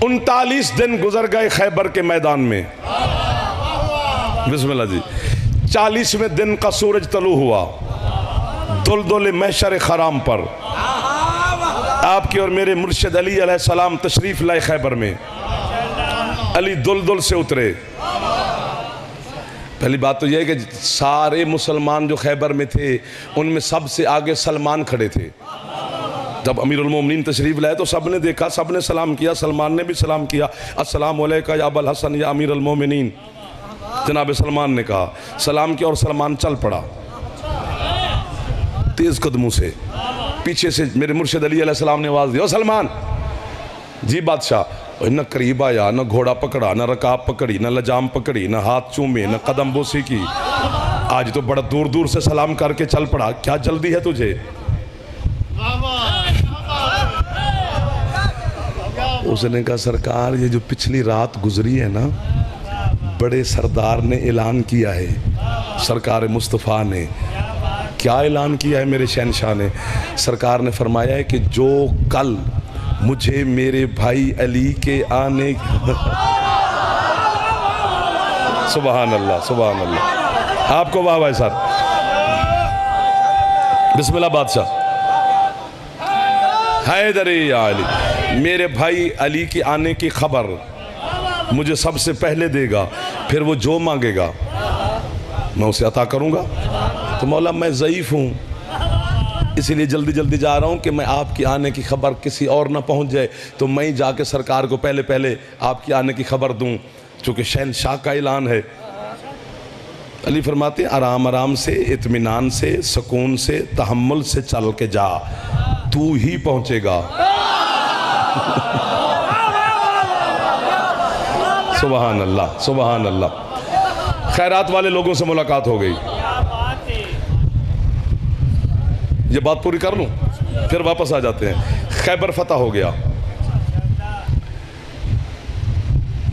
39 दिन गुजर गए खैबर के मैदान में। बिस्मिल्लाह जी। 40वें दिन का सूरज तलू हुआ दुलदुल महशर खराम पर। आपके और मेरे मुर्शिद अली अलैहिस्सलाम तशरीफ लाए खैबर में। अली दुलदुल से उतरे। पहली बात तो यह है कि सारे मुसलमान जो खैबर में थे उनमें सबसे आगे सलमान खड़े थे। जब अमीरुल मोमिनीन तशरीफ लाए तो सब ने देखा, सब ने सलाम किया। सलमान ने भी सलाम किया, अस्सलाम अलैका या अबल हसन या अमीरुल मोमिनीन। जनाब सलमान ने कहा, सलाम किया और सलमान चल पड़ा तेज कदमों से। पीछे से मेरे मुर्शिद अली अलैहिस्सलाम ने आवाज़ दी, ओ सलमान। जी बादशाह। न करीब आया, न घोड़ा पकड़ा, न रकाब पकड़ी, न लजाम पकड़ी, न हाथ चूमे, न कदम बोसी की। आज तो बड़ा दूर दूर से सलाम करके चल पड़ा, क्या जल्दी है तुझे? उसने कहा, सरकार ये जो पिछली रात गुजरी है ना, बड़े सरदार ने ऐलान किया है, सरकार मुस्तफ़ा ने। क्या ऐलान किया है मेरे शहनशाह ने? सरकार ने फरमाया है कि जो कल मुझे मेरे भाई अली के आने सुभान अल्लाह, सुभान अल्लाह। आपको वाह भाई साहब। बिस्मिल्लाह बादशाह। हैदरी अली, मेरे भाई अली के आने की खबर मुझे सबसे पहले देगा, फिर वो जो मांगेगा मैं उसे अता करूंगा। तो मौला मैं ज़ईफ़ हूँ, इसीलिए जल्दी जल्दी जा रहा हूँ कि मैं आपकी आने की खबर किसी और ना पहुँच जाए, तो मैं जाके सरकार को पहले पहले आपकी आने की खबर दूँ, चूँकि शहनशाह का ऐलान है। अली फरमाते हैं, आराम आराम से, इत्मीनान से, सुकून से, तहम्मुल से चल के जा, तू ही पहुँचेगा। सुभान अल्लाह, सुभान अल्लाह। खैरात वाले लोगों से मुलाकात हो गई। ये बात पूरी कर लूं फिर वापस आ जाते हैं। खैबर फतह हो गया,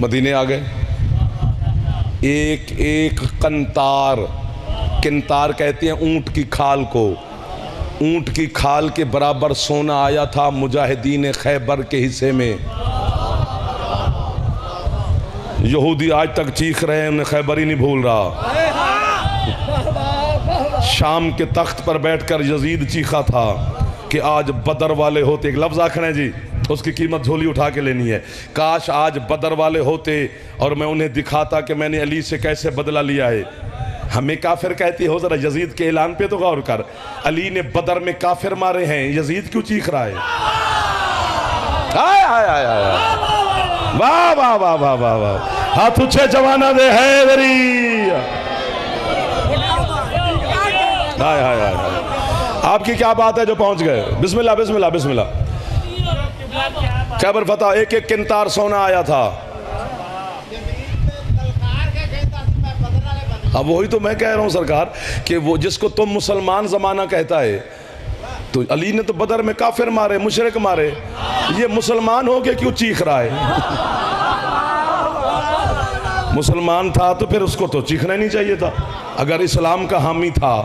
मदीने आ गए। एक एक कंतार, किंतार कहते हैं ऊंट की खाल को, ऊंट की खाल के बराबर सोना आया था मुजाहिदीन खैबर के हिस्से में। यहूदी आज तक चीख रहे हैं, उन्हें खैबर ही नहीं भूल रहा। शाम के तख्त पर बैठकर यजीद चीखा था कि आज बदर वाले होते। एक लफ्ज़ आखना है जी, उसकी कीमत झोली उठा के लेनी है। काश आज बदर वाले होते और मैं उन्हें दिखाता कि मैंने अली से कैसे बदला लिया है। हमें काफिर कहती हो, जरा यजीद के ऐलान पे तो गौर कर। अली ने बदर में काफिर मारे हैं, यजीद क्यों चीख रहा है? आय आय आय आय, वाह वाह वाह वाह वाह वाह। हाथ उछे जवाना दे हैदरी। हाय हाय हाय, आपकी क्या बात है जो पहुंच गए? बिस्मिल्लाह बिस्मिल्लाह बिस्मिल्लाह। खैबर फतह, एक एक किंतार सोना आया था। अब वही तो मैं कह रहा हूं सरकार कि वो जिसको तुम मुसलमान जमाना कहता है, तो अली ने तो बदर में काफिर मारे, मुशरिक मारे, ये मुसलमान हो के क्यों चीख रहा है? मुसलमान था तो फिर उसको तो चीखना नहीं चाहिए था, अगर इस्लाम का हामी था।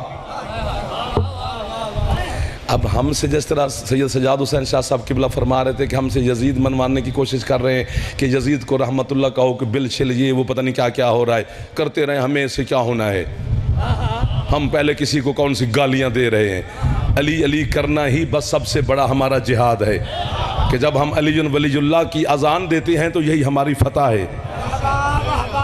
अब हमसे जिस तरह सैयद सजाद हुसैन शाह साहब किबला फरमा रहे थे कि हमसे यजीद मनवाने की कोशिश कर रहे हैं कि यजीद को रहमतुल्लाह कहो कि बिल छिल ये वो पता नहीं क्या क्या हो रहा है, करते रहे, हमें इससे क्या होना है? हम पहले किसी को कौन सी गालियां दे रहे हैं? अली अली करना ही बस सबसे बड़ा हमारा जिहाद है कि जब हम अली वलीउल्लाह की अजान देते हैं तो यही हमारी फतह है।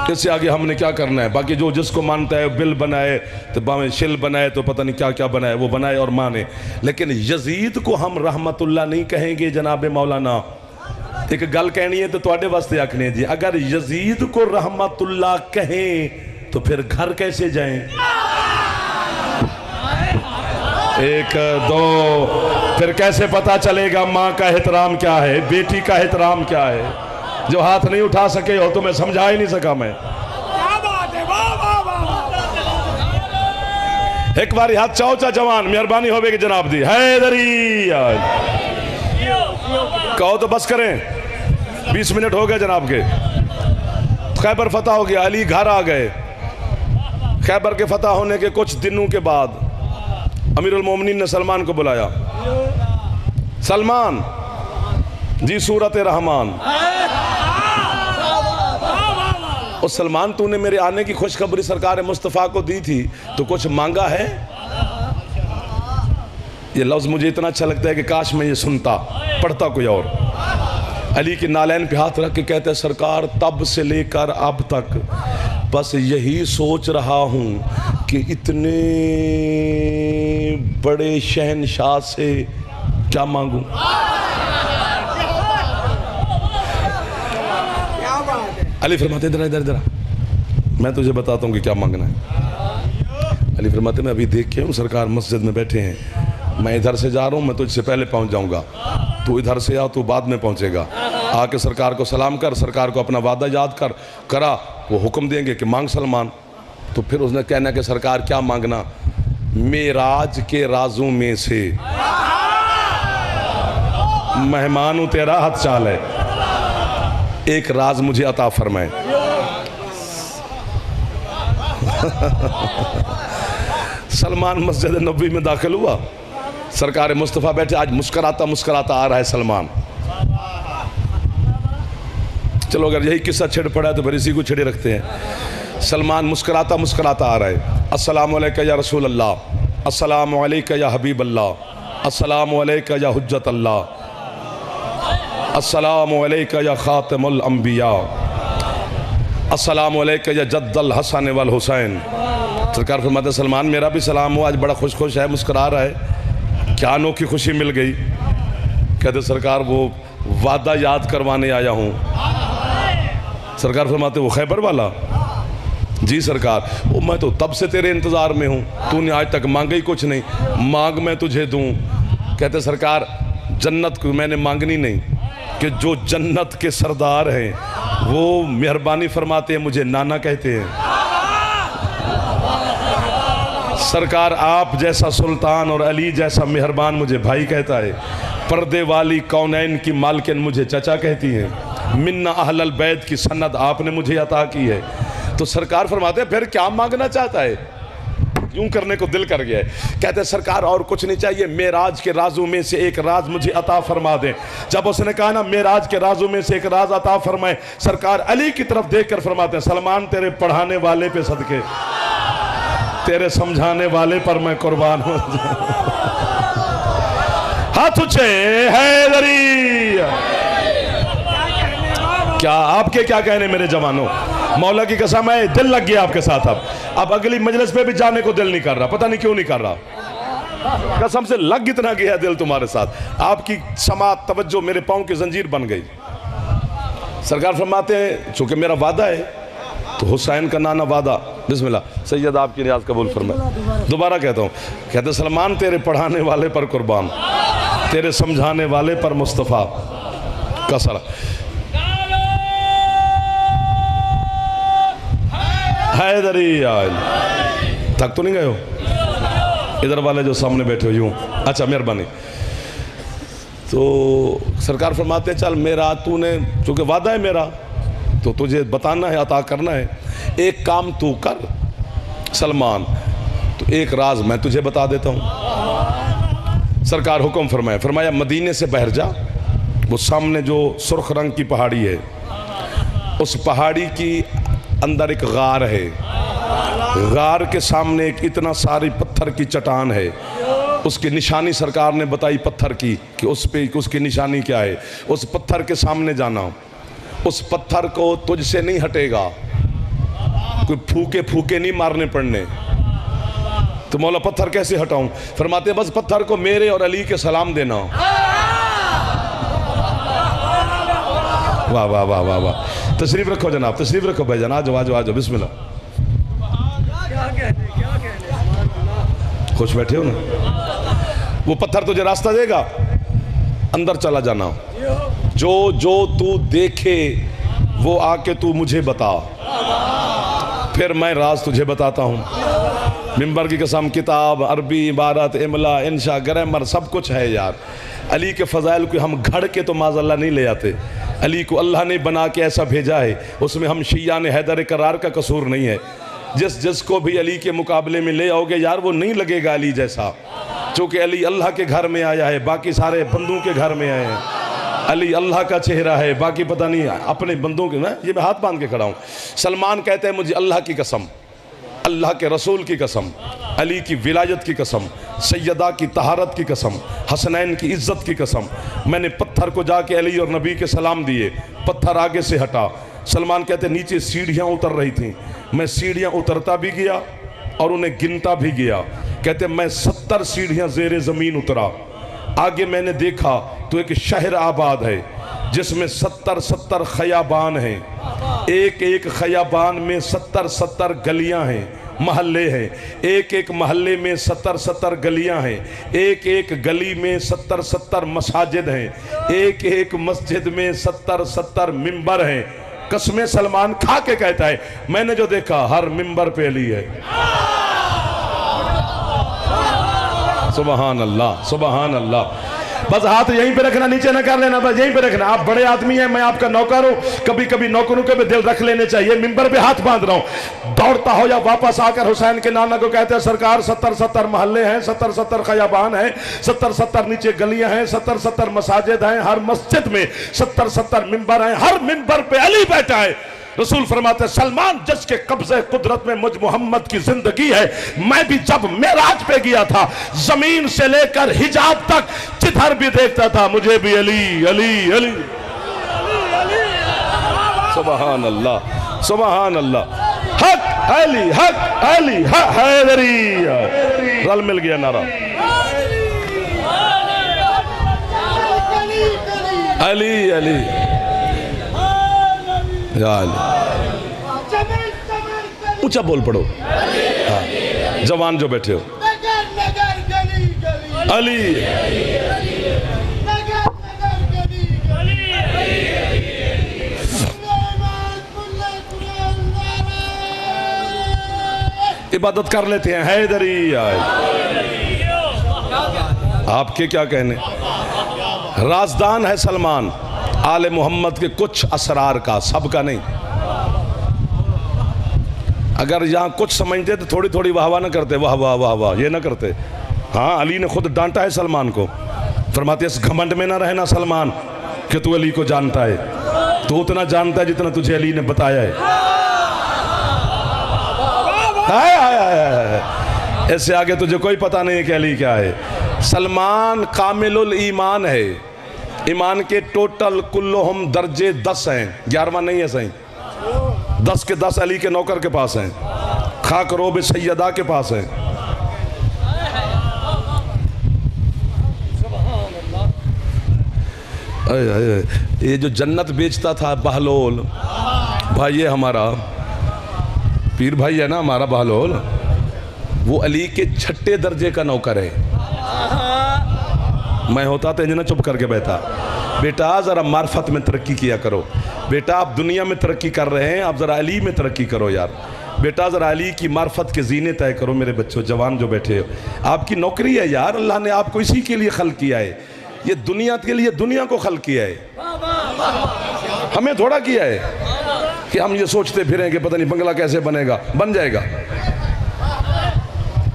इससे आगे हमने क्या करना है? बाकी जो जिसको मानता है बिल बनाए तो बामें शिल बनाए तो पता नहीं क्या क्या बनाए, वो बनाए और माने। लेकिन यजीद को हम रहमतुल्लाह नहीं कहेंगे जनाब मौलाना। एक गल कहनी है तो तुहाडे वास्ते आखनी है जी, अगर यजीद को रहमतुल्लाह कहें तो फिर घर कैसे जाएं? एक दो, फिर कैसे पता चलेगा माँ का एहतराम क्या है, बेटी का एहतराम क्या है? जो हाथ नहीं उठा सके हो तो मैं समझा ही नहीं सका। मैं एक बार हाथ चौचा जवान मेहरबानी होगी जनाब दी हैदरी कहो तो बस करें। 20 मिनट हो गए जनाब के। खैबर फतह हो गया, अली घर आ गए। खैबर के फतह होने के कुछ दिनों के बाद अमीरुल मोमिनीन ने सलमान को बुलाया। सलमान जी, सूरत रहमान और सलमान तूने मेरे आने की खुशखबरी सरकार मुस्तफ़ा को दी थी तो कुछ मांगा है? ये लफ्ज़ मुझे इतना अच्छा लगता है कि काश मैं ये सुनता, पढ़ता कोई और। अली के नालैन पे हाथ रख के कहते हैं सरकार तब से लेकर अब तक बस यही सोच रहा हूँ कि इतने बड़े शहनशाह से क्या मांगूं। अली फरमाते इधर इधर इधर, मैं तुझे बताता हूँ कि क्या मांगना है। अली फरमाते मैं अभी देख के हूँ सरकार मस्जिद में बैठे हैं, मैं इधर से जा रहा हूँ, मैं तुझसे पहले पहुँच जाऊँगा, तू इधर से आ, तू बाद में पहुँचेगा। आके सरकार को सलाम कर, सरकार को अपना वादा याद करा, वो हुक्म देंगे कि मांग सलमान। तो फिर उसने कहना कि सरकार क्या मांगना? मेराज के राजों में से मेहमान हूँ तेरा हाथ चाल है, एक राज मुझे अता फरमाए। सलमान मस्जिद नबी में दाखिल हुआ, सरकार मुस्तफ़ा बैठे, आज मुस्कराता मुस्कराता आ रहा है सलमान। चलो अगर यही किस्सा छिड़ पड़ा है तो फिर इसी को छिड़े रखते हैं। सलमान मुस्कराता मुस्कराता आ रहा है। अस्सलामु अलैका या रसूल अल्लाह, अस्सलामु अलैका या हबीब अल्लाह, अस्सलामु अलैका या हुज्जत अल्लाह, अस्सलामु अलैका या खातिमुल अंबिया, अस्सलामु अलैका या जद्दल हसन वल हुसैन। सरकार फरमाते सलमान मेरा भी सलाम हो, आज बड़ा खुश खुश है, मुस्कुरा रहा है, क्या अनोखी खुशी मिल गई? कहते सरकार वो वादा याद करवाने आया हूँ। सरकार फरमाते वो खैबर वाला? जी सरकार। वो मैं तो तब से तेरे इंतज़ार में हूँ, तूने आज तक मांगा ही कुछ नहीं, मांग मैं तुझे दूँ। कहते सरकार जन्नत को मैंने मांगनी नहीं, कि जो जन्नत के सरदार हैं वो मेहरबानी फरमाते हैं, मुझे नाना कहते हैं। सरकार आप जैसा सुल्तान और अली जैसा मेहरबान मुझे भाई कहता है। पर्दे वाली कौनैन की मालकिन मुझे चचा कहती हैं। मिन्ना अहलल बैत की सन्नत आपने मुझे अता की है। तो सरकार फरमाते हैं फिर क्या मांगना चाहता है? यूं करने को दिल कर गया है। कहते हैं सरकार और कुछ नहीं चाहिए, मेराज के राजों में से एक राज मुझे अता फरमा दें। जब उसने कहा ना मेराज के राजों में से एक राज अता फरमाए, सरकार अली की तरफ देखकर फरमाते हैं सलमान तेरे पढ़ाने वाले पे सदके, तेरे समझाने वाले पर मैं कुर्बान हूं। हाथ ऊंचे हैदरी। क्या आपके क्या कहने मेरे जवानों, मौला की कसम है दिल लग गया आपके साथ। अब अगली मजलिस पे भी जाने को दिल नहीं कर रहा, पता नहीं क्यों नहीं कर रहा, कसम से लग इतना गया दिल तुम्हारे साथ। आपकी समात तवज्जो मेरे पाँव की जंजीर बन गई। सरकार फरमाते हैं चूंकि मेरा वादा है तो हुसैन का नाना वादा, बिस्मिल्लाह सैयद आपकी नियाज कबूल फरमाए। दोबारा कहता हूँ, कहते सलमान तेरे पढ़ाने वाले पर कुर्बान, तेरे समझाने वाले पर मुस्तफ़ा का सरा। हैदरी आयल। थक तो नहीं गए हो? इधर वाले जो सामने बैठे हो यूं, अच्छा मेहरबानी। तो सरकार फरमाते हैं चल मेरा, तूने चूँकि वादा है मेरा तो तुझे बताना है, अता करना है। एक काम तू कर सलमान, तो एक राज मैं तुझे बता देता हूँ। सरकार हुक्म फरमाया, फरमाया मदीने से बाहर जा, वो सामने जो सुर्ख रंग की पहाड़ी है, उस पहाड़ी की अंदर एक गार है, गार के सामने एक इतना सारी पत्थर की चट्टान है। उसकी निशानी सरकार ने बताई पत्थर की कि उस पे उसकी निशानी क्या है। उस पत्थर के सामने जाना, उस पत्थर को तुझसे नहीं हटेगा, कोई फूके फूके नहीं मारने पड़ने। तो मौला पत्थर कैसे हटाऊं? फरमाते बस पत्थर को मेरे और अली के सलाम देना। वाह वाह वाह वाह वाह। तशरीफ रखो जनाब, तशरीफ रखो भाईजान, आ जाओ आ जाओ आ जाओ, बिस्मिल्लाह। खुश बैठे हो ना? वो पत्थर तुझे रास्ता देगा, अंदर चला जाना, जो जो तू देखे वो आके तू मुझे बता, फिर मैं राज तुझे बताता हूँ। मिंबर की कसम, किताब, अरबी, इबारत, इमला, इंशा, ग्रामर सब कुछ है यार। अली के फ़ज़ाइल को हम घड़ के तो माज़अल्लाह नहीं ले आते, अली को अल्लाह ने बना के ऐसा भेजा है, उसमें हम शियाने हैदर करार का कसूर नहीं है। जिसको भी अली के मुकाबले में ले आओगे यार वो नहीं लगेगा अली जैसा, चूँकि अली अल्लाह के घर में आया है, बाकी सारे बंदों के घर में आए हैं। अली अल्लाह का चेहरा है, बाकी पता नहीं अपने बंदों के। मैं हाथ बांध के खड़ा हूँ। सलमान कहते हैं मुझे अल्लाह की कसम, अल्लाह के रसूल की कसम, अली की विलायत की कसम, सैयदा की तहारत की कसम, हसनैन की इज्जत की कसम, मैंने पत्थर को जाके अली और नबी के सलाम दिए, पत्थर आगे से हटा। सलमान कहते नीचे सीढ़ियाँ उतर रही थीं, मैं सीढ़ियाँ उतरता भी गया और उन्हें गिनता भी गया। कहते मैं 70 सीढ़ियाँ ज़ेरे ज़मीन उतरा। आगे मैंने देखा तो एक शहर आबाद है जिसमें 70 खयाबान हैं। एक एक खयाबान में 70 गलियां हैं, महल्ले हैं। एक एक महल्ले में 70 गलियां हैं। एक एक गली में 70 मसाजिद हैं। एक एक मस्जिद में 70 मिंबर हैं। कसमें सलमान खा के कहता है मैंने जो देखा हर मिंबर पे अली है। सुबहान अल्लाह, सुबहान अल्लाह। बस हाथ यहीं पे रखना, नीचे ना कर लेना, बस यहीं पे रखना। आप बड़े आदमी हैं, मैं आपका नौकर हूं। कभी कभी नौकरों के भी दिल रख लेने चाहिए। मिंबर पे हाथ बांध रहा हूं, दौड़ता हो या वापस आकर हुसैन के नाना को कहते हैं सरकार 70 महल्ले हैं, 70 खयाबान हैं, 70 नीचे गलियां हैं, 70 मसाजिद हैं, हर मस्जिद में 70 मिंबर हैं, हर मिंबर पे अली बैठा है। रसूल फरमाते सलमान जिसके कब्जे कुदरत में मुझ मोहम्मद की जिंदगी है। मैं भी जब मेराज पे गया था जमीन से लेकर हिजाब तक जिधर भी देखता था मुझे भी अली अली अली। सुबहान अल्लाह, सुबहान अल्लाह। हक अली, हक अली, हैदरी। रल मिल गया नारा। अली अली ऊंचा बोल पड़ो। हाँ, जवान जो बैठे हो अली इबादत कर लेते हैं हैदरी। आपके क्या कहने। राजदान है सलमान आले मोहम्मद के कुछ असरार का, सबका नहीं। अगर यहाँ कुछ समझते तो थोड़ी थोड़ी वाह वाह ना करते, वाह वाह वाह वाह ये ना करते। हाँ, अली ने खुद डांटा है सलमान को। फरमाते इस घमंड में ना रहना सलमान कि तू अली को जानता है, तू उतना जानता है जितना तुझे अली ने बताया है। इससे आगे तुझे कोई पता नहीं है कि अली क्या है। सलमान कामिलुल ईमान है। ईमान के टोटल कुल्लुहुम दर्जे 10 हैं, 11वां नहीं है सही। 10 के 10 अली के नौकर के पास हैं, खाक रोब सैयदा के पास हैं। ये जो जन्नत बेचता था बहलोल भाई, ये हमारा पीर भाई है ना हमारा बहलोल, वो अली के 6ठे दर्जे का नौकर है। मैं होता तो इंजना चुप करके बैठा। बेटा ज़रा मार्फत में तरक्की किया करो। बेटा आप दुनिया में तरक्की कर रहे हैं, आप ज़रा अली में तरक्की करो यार। बेटा ज़रा अली की मार्फत के जीने तय करो। मेरे बच्चों जवान जो बैठे हो, आपकी नौकरी है यार। अल्लाह ने आपको इसी के लिए खल्क किया है। ये दुनिया के लिए दुनिया को खल्क किया है, हमें थोड़ा किया है कि हम ये सोचते फिरें कि पता नहीं बंगला कैसे बनेगा। बन जाएगा,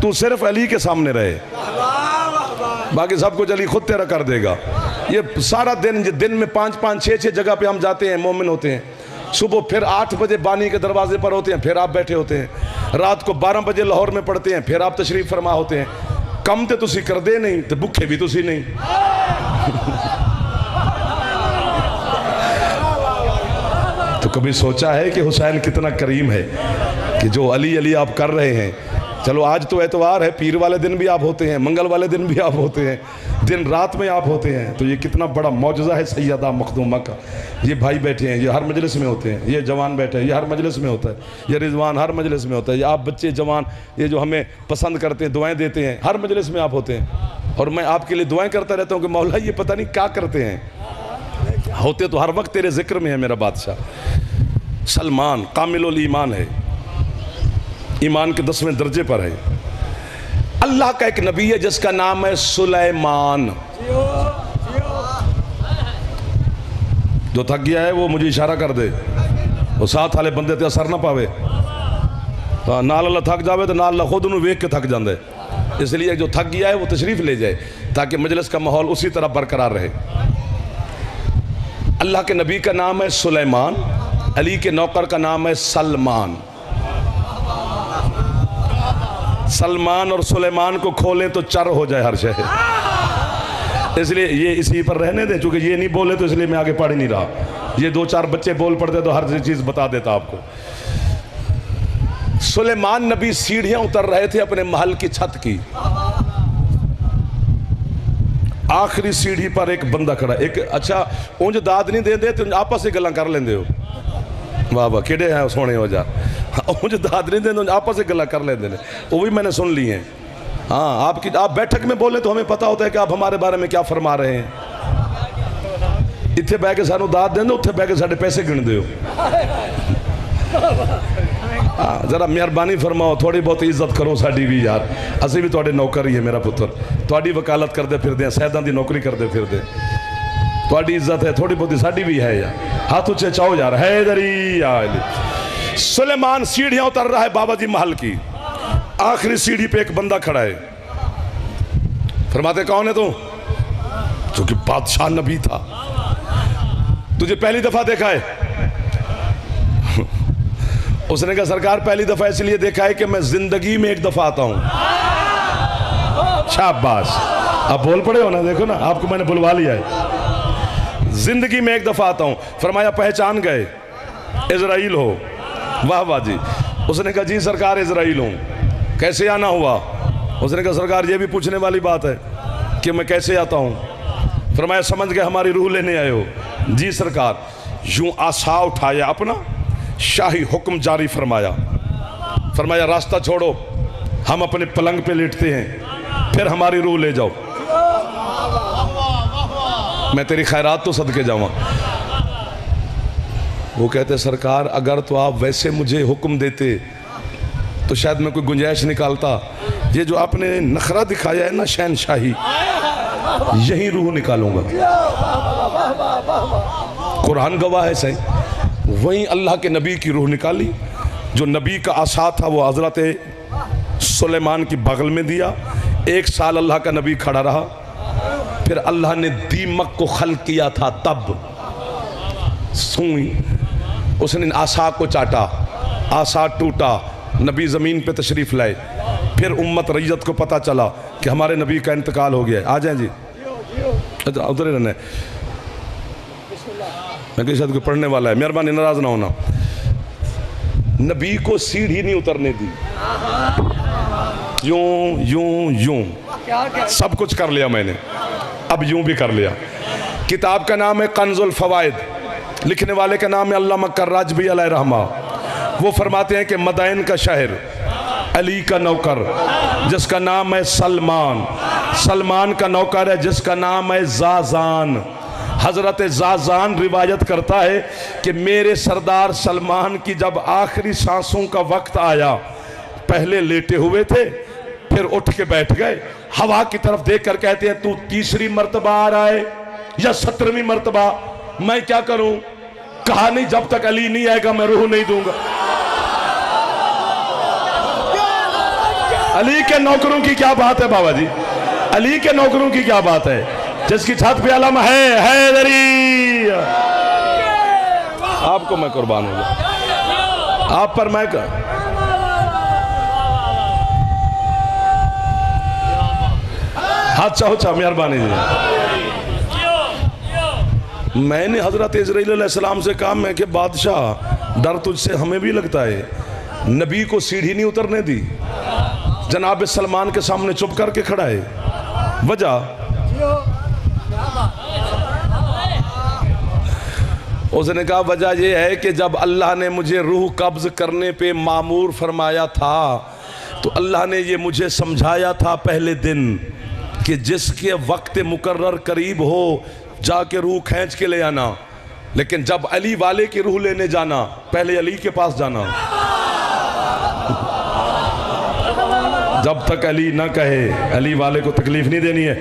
तू सिर्फ अली के सामने रहे, बाकी सब कुछ अली खुद तेरा कर देगा। ये सारा दिन में 5-5, 6-6 जगह पे हम जाते हैं, मोमिन होते हैं। सुबह फिर 8 बजे बानी के दरवाजे पर होते हैं, फिर आप बैठे होते हैं। रात को 12 बजे लाहौर में पढ़ते हैं, फिर आप तशरीफ फरमा होते हैं। कम तो तुसी कर दे नहीं तो भुखे भी तुसी नहीं। तो कभी सोचा है कि हुसैन कितना करीम है कि जो अली अली आप कर रहे हैं। चलो आज तो एतवार है, पीर वाले दिन भी आप होते हैं, मंगल वाले दिन भी आप होते हैं, दिन रात में आप होते हैं। तो ये कितना बड़ा मौजज़ा है सैयदा मखदूमा का। ये भाई बैठे हैं, ये हर मजलिस में होते हैं। ये जवान बैठे हैं, ये हर मजलिस में होता है। ये रिजवान हर मजलिस में होता है। ये आप बच्चे जवान, ये जो हमें पसंद करते हैं, दुआएं देते हैं, हर मजलिस में आप होते हैं। और मैं आपके लिए दुआएं करता रहता हूँ कि मौला ये पता नहीं क्या करते हैं। होते तो हर वक्त तेरे जिक्र में है मेरा बादशाह। सलमान कामिलुल ईमान है, ईमान के 10वें दर्जे पर है। अल्लाह का एक नबी है जिसका नाम है सुलेमान। जो थक गया है वो मुझे इशारा कर दे, वो साथ वाले बंदे ते असर ना पावे। नाल अल्लाह थक जावे तो नाल अल्लाह खुद उन्हें वेख के थक जाता है। इसलिए जो थक गया है वो तशरीफ ले जाए ताकि मजलिस का माहौल उसी तरह बरकरार रहे। अल्लाह के नबी का नाम है सुलेमान, अली के नौकर का नाम है सलमान। सलमान और सुलेमान को खोलें तो चर हो जाए हर शहर। इसलिए ये इसी पर रहने दें, चूंकि ये नहीं बोले तो इसलिए मैं आगे पढ़ ही नहीं रहा। ये 2-4 बच्चे बोल पड़ते तो हर चीज़ बता देता आपको। सुलेमान नबी सीढ़ियां उतर रहे थे अपने महल की छत की। आखिरी सीढ़ी पर एक बंदा खड़ा, एक अच्छा उंज दाद नहीं दे तो आपस में गल्ला कर लेंदे हो। वाह वाह केड़े हैं सोने हो जा। उंज दाद नहीं दे आपस में गल्ला कर लेंदे ने, वो भी मैंने सुन ली है। हाँ आप बैठक में बोले तो हमें पता होता है कि आप हमारे बारे में क्या फरमा रहे हैं। इत्थे बह के सानू दाद देंदे, उत्थे बह के साडे पैसे गिनदे हो। हाँ जरा मेहरबानी फरमाओ, थोड़ी बहुत इज्जत करो साड़ी भी यार। असी भी थोड़े नौकर ही है मेरा पुत्र, थोड़ी वकालत करते फिरदे हैं, सैदां दी नौकरी करते फिरदे। थोड़ी इज्जत है थोड़ी बहुत साड़ी भी है यार। हाथ ऊंचे चाहो यार। हैदरी सुलेमान सीढ़ियां उतर रहा है बाबा जी महल की। आखिरी सीढ़ी पे एक बंदा खड़ा है। फरमाते कौन है तू? जो कि बादशाह नबी था। तुझे पहली दफा देखा है? उसने कहा सरकार पहली दफा इसलिए देखा है कि मैं जिंदगी में एक दफा आता हूं। शाबाश, आप बोल पड़े हो ना, देखो ना आपको मैंने बुलवा लिया है। जिंदगी में एक दफा आता हूं। फरमाया पहचान गए? इजराइल हो? वाह वाह जी। उसने कहा जी सरकार इजराइल हूं। कैसे आना हुआ? उसने कहा सरकार ये भी पूछने वाली बात है कि मैं कैसे आता हूं। फरमाया समझ गए हमारी रूह लेने आए हो? जी सरकार। यूं आसा उठाया अपना, शाही हुक्म जारी फरमाया। फरमाया रास्ता छोड़ो, हम अपने पलंग पे लेटते हैं, फिर हमारी रूह ले जाओ, मैं तेरी खैरात तो सदके जाऊँ। वो कहते सरकार अगर तो आप वैसे मुझे हुक्म देते तो शायद मैं कोई गुंजाइश निकालता। ये जो आपने नखरा दिखाया है ना शहनशाही, यही रूह निकालूंगा। कुरान गवाह है सही। वहीं अल्लाह के नबी की रूह निकाली। जो नबी का आसा था वो हज़रत सुलेमान की बगल में दिया। 1 साल अल्लाह का नबी खड़ा रहा। फिर अल्लाह ने दीमक को खल किया था, तब सुई उसने आसा को चाटा, आसा टूटा, नबी ज़मीन पे तशरीफ़ लाए। फिर उम्मत रैयत को पता चला कि हमारे नबी का इंतकाल हो गया है। आ जाएं जी, अच्छा उधर ही रहना है। मैं किसी शायद कोई पढ़ने वाला है, मेहरबानी नाराज ना होना। नबी को सीढ़ी नहीं उतरने दी। यूं यूं यूं सब कुछ कर लिया मैंने, अब यूं भी कर लिया। किताब का नाम है कंजुल फवाइद, लिखने वाले का नाम है अल्लामा कर्राजवी अलैह रहमा। वो फरमाते हैं कि मदाइन का शहर, अली का नौकर जिसका नाम है सलमान, सलमान का नौकर है जिसका नाम है जाजान। हज़रत जाजान रिवायत करता है कि मेरे सरदार सलमान की जब आखिरी सांसों का वक्त आया, पहले लेटे हुए थे, फिर उठ के बैठ गए, हवा की तरफ देख कर कहते हैं तू तीसरी मर्तबा आ रहा है या 17वीं मर्तबा? मैं क्या करूं? कहा नहीं जब तक अली नहीं आएगा मैं रूह नहीं दूंगा। अली के नौकरों की क्या बात है बाबा जी, अली के नौकरों की क्या बात है, जिसकी छत पे अलम है हैदरी। आपको मैं कुर्बान हो गया, आप पर मैं हाथ चाहो चाह मेहरबानी जी। मैंने हजरत इजराइल अलैहिस्सलाम से कहा मैं कि बादशाह डर तुझसे हमें भी लगता है, नबी को सीढ़ी नहीं उतरने दी, जनाब सलमान के सामने चुप करके खड़ा है। वजह उसने कहा वजह यह है कि जब अल्लाह ने मुझे रूह कब्ज करने पे मामूर फरमाया था तो अल्लाह ने ये मुझे समझाया था पहले दिन कि जिसके वक्त मुकर्रर करीब हो जाके रूह खींच के ले आना, लेकिन जब अली वाले की रूह लेने जाना पहले अली के पास जाना। जब तक अली ना कहे अली वाले को तकलीफ नहीं देनी है।